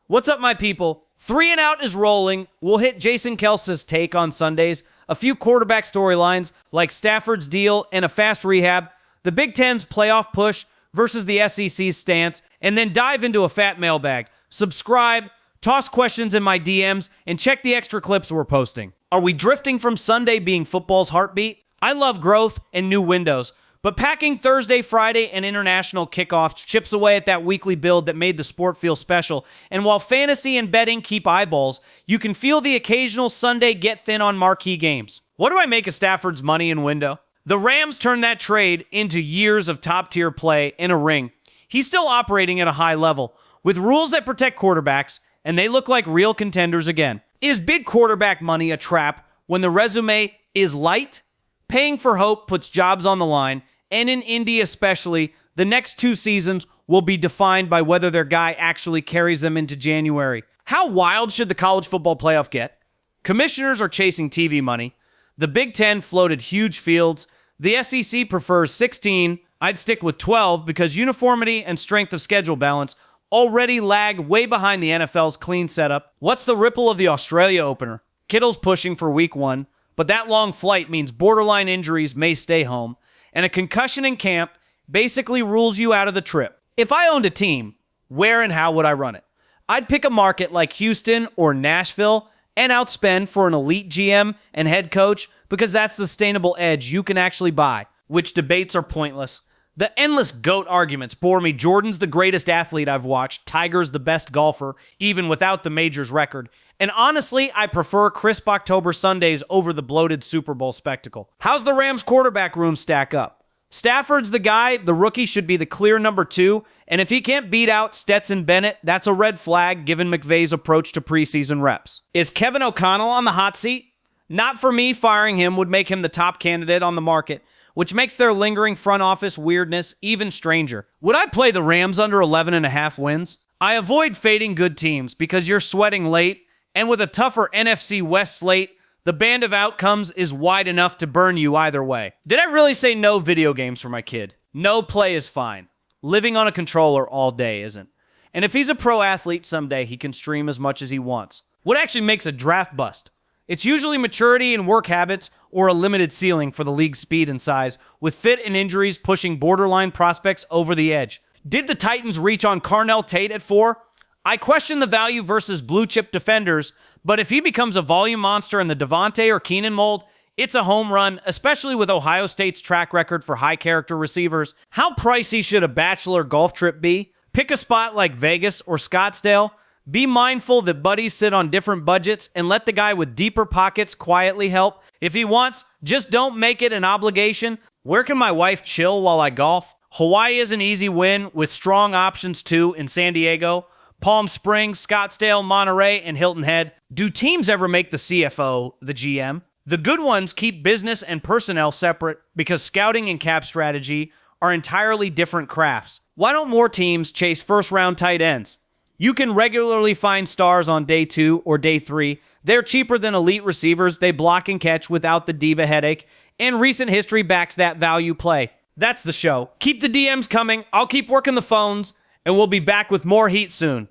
What's up, my people? 3 and Out is rolling. We'll hit Jason Kelce's take on Sundays, a few quarterback storylines like Stafford's deal and a fast rehab, the Big Ten's playoff push versus the SEC's stance, and then dive into a fat mailbag. Subscribe, toss questions in my DMs, and check the extra clips we're posting. Are we drifting from Sunday being football's heartbeat? I love growth and new windows, but packing Thursday, Friday, and international kickoffs chips away at that weekly build that made the sport feel special. And while fantasy and betting keep eyeballs, you can feel the occasional Sunday get thin on marquee games. What do I make of Stafford's money and window? The Rams turned that trade into years of top-tier play in a ring. He's still operating at a high level, with rules that protect quarterbacks, and they look like real contenders again. Is big quarterback money a trap when the resume is light? Paying for hope puts jobs on the line, and in Indy especially, the next 2 seasons will be defined by whether their guy actually carries them into January. How wild should the college football playoff get? Commissioners are chasing TV money. The Big Ten floated huge fields. The SEC prefers 16. I'd stick with 12 because uniformity and strength of schedule balance already lag way behind the NFL's clean setup. What's the ripple of the Australia opener? Kittle's pushing for week 1, but that long flight means borderline injuries may stay home, and a concussion in camp basically rules you out of the trip. If I owned a team, where and how would I run it? I'd pick a market like Houston or Nashville and outspend for an elite GM and head coach because that's the sustainable edge you can actually buy, which debates are pointless. The endless GOAT arguments bore me. Jordan's the greatest athlete I've watched. Tiger's the best golfer, even without the majors record. And honestly, I prefer crisp October Sundays over the bloated Super Bowl spectacle. How's the Rams quarterback room stack up? Stafford's the guy. The rookie should be the clear number 2. And if he can't beat out Stetson Bennett, that's a red flag given McVay's approach to preseason reps. Is Kevin O'Connell on the hot seat? Not for me. Firing him would make him the top candidate on the market, which makes their lingering front office weirdness even stranger. Would I play the Rams under 11.5 wins? I avoid fading good teams because you're sweating late, and with a tougher NFC West slate, the band of outcomes is wide enough to burn you either way. Did I really say no video games for my kid? No play is fine. Living on a controller all day isn't. And if he's a pro athlete someday, he can stream as much as he wants. What actually makes a draft bust? It's usually maturity and work habits or a limited ceiling for the league's speed and size, with fit and injuries pushing borderline prospects over the edge. Did the Titans reach on Carnell Tate at 4? I question the value versus blue-chip defenders, but if he becomes a volume monster in the Devontae or Keenan mold, it's a home run, especially with Ohio State's track record for high-character receivers. How pricey should a bachelor golf trip be? Pick a spot like Vegas or Scottsdale. Be mindful that buddies sit on different budgets and let the guy with deeper pockets quietly help. If he wants, just don't make it an obligation. Where can my wife chill while I golf? Hawaii is an easy win with strong options too in San Diego, Palm Springs, Scottsdale, Monterey, and Hilton Head. Do teams ever make the CFO the GM? The good ones keep business and personnel separate because scouting and cap strategy are entirely different crafts. Why don't more teams chase first-round tight ends? You can regularly find stars on day 2 or day 3. They're cheaper than elite receivers. They block and catch without the diva headache, and recent history backs that value play. That's the show. Keep the DMs coming. I'll keep working the phones, and we'll be back with more heat soon.